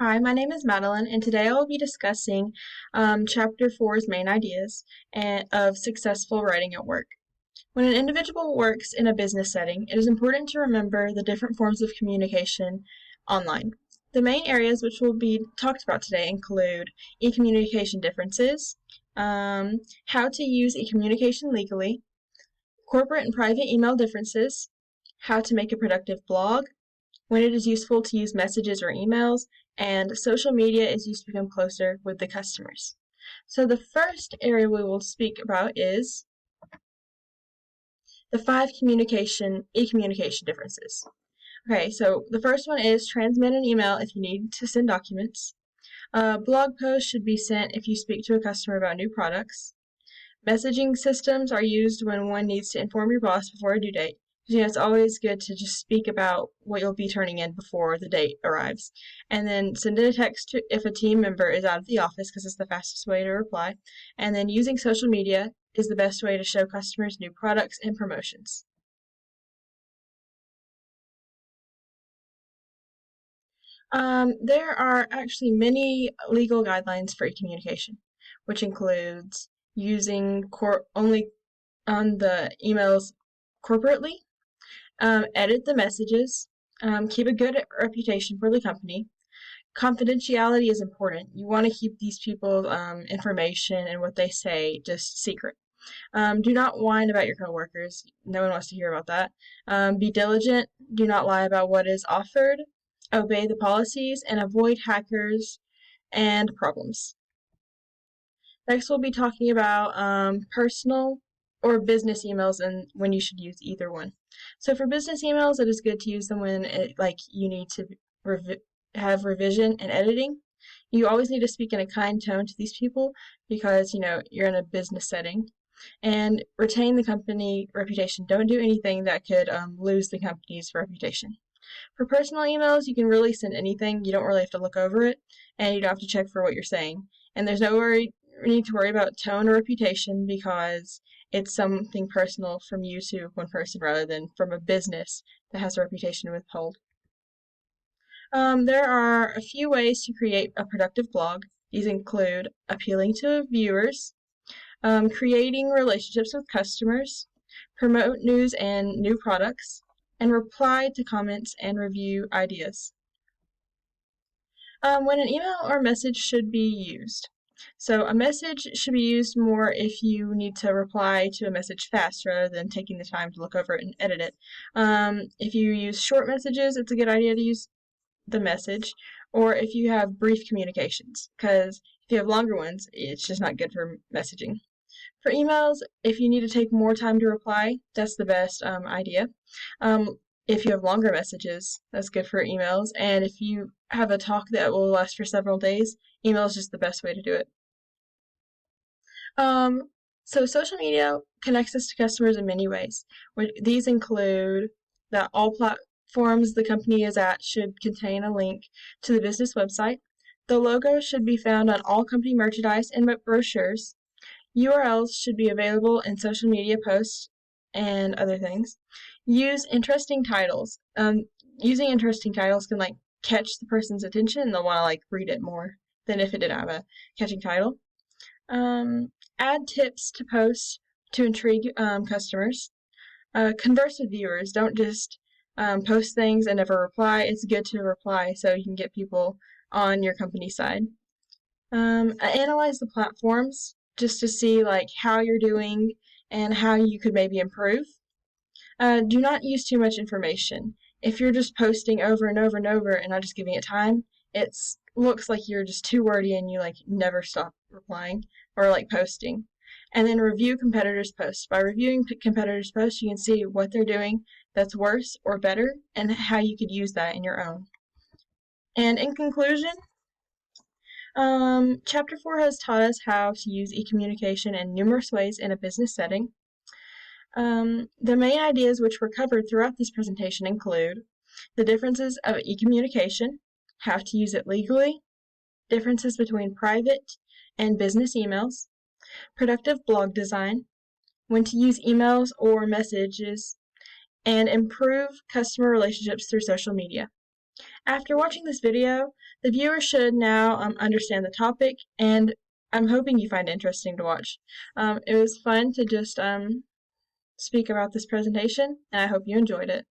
Hi, my name is Madeline, and today I will be discussing Chapter 4's main ideas of successful writing at work. When an individual works in a business setting, it is important to remember the different forms of communication online. The main areas which will be talked about today include e-communication differences, how to use e-communication legally, corporate and private email differences, how to make a productive blog, when it is useful to use messages or emails, and social media is used to become closer with the customers. So the first area we will speak about is the 5 e-communication differences. Okay, so the first one is transmit an email if you need to send documents. Blog posts should be sent if you speak to a customer about new products. Messaging systems are used when one needs to inform your boss before a due date. It's always good to just speak about what you'll be turning in before the date arrives. And then send a text if a team member is out of the office because it's the fastest way to reply. And then using social media is the best way to show customers new products and promotions. There are actually many legal guidelines for e-communication, which includes using only on the emails corporately, edit the messages, keep a good reputation for the company. Confidentiality is important. You want to keep these people's information and what they say just secret. Do not whine about your coworkers. No one wants to hear about that. Be diligent. Do not lie about what is offered. Obey the policies and avoid hackers and problems. Next, we'll be talking about personal or business emails and when you should use either one. So for business emails, it is good to use them when you need to have revision and editing. You always need to speak in a kind tone to these people because you're in a business setting. And retain the company reputation. Don't do anything that could lose the company's reputation. For personal emails, you can really send anything. You don't really have to look over it, and you don't have to check for what you're saying. And there's no need to worry about tone or reputation because it's something personal from you to one person rather than from a business that has a reputation to withhold. There are a few ways to create a productive blog. These include appealing to viewers, creating relationships with customers, promote news and new products, and reply to comments and review ideas. When an email or message should be used. So a message should be used more if you need to reply to a message fast rather than taking the time to look over it and edit it. If you use short messages, it's a good idea to use the message, or if you have brief communications, because if you have longer ones, it's just not good for messaging. For emails, if you need to take more time to reply, that's the best idea. If you have longer messages, that's good for emails. And if you have a talk that will last for several days, email is just the best way to do it. So social media connects us to customers in many ways. These include that all platforms the company is at should contain a link to the business website. The logo should be found on all company merchandise and brochures. URLs should be available in social media posts and other things. Use interesting titles. Using interesting titles can catch the person's attention and they'll want to read it more than if it didn't have a catching title. Add tips to posts to intrigue customers. Converse with viewers. Don't just post things and never reply. It's good to reply so you can get people on your company side. Analyze the platforms just to see how you're doing and how you could maybe improve. Do not use too much information. If you're just posting over and over and over and not just giving it time, it looks like you're just too wordy and you never stop replying or posting. And then review competitors' posts. By reviewing competitors' posts, you can see what they're doing that's worse or better and how you could use that in your own. And in conclusion, Chapter 4 has taught us how to use e-communication in numerous ways in a business setting. The main ideas which were covered throughout this presentation include the differences of e-communication, how to use it legally, differences between private and business emails, productive blog design, when to use emails or messages, and improve customer relationships through social media. After watching this video, the viewer should now understand the topic, and I'm hoping you find it interesting to watch. It was fun to just speak about this presentation, and I hope you enjoyed it.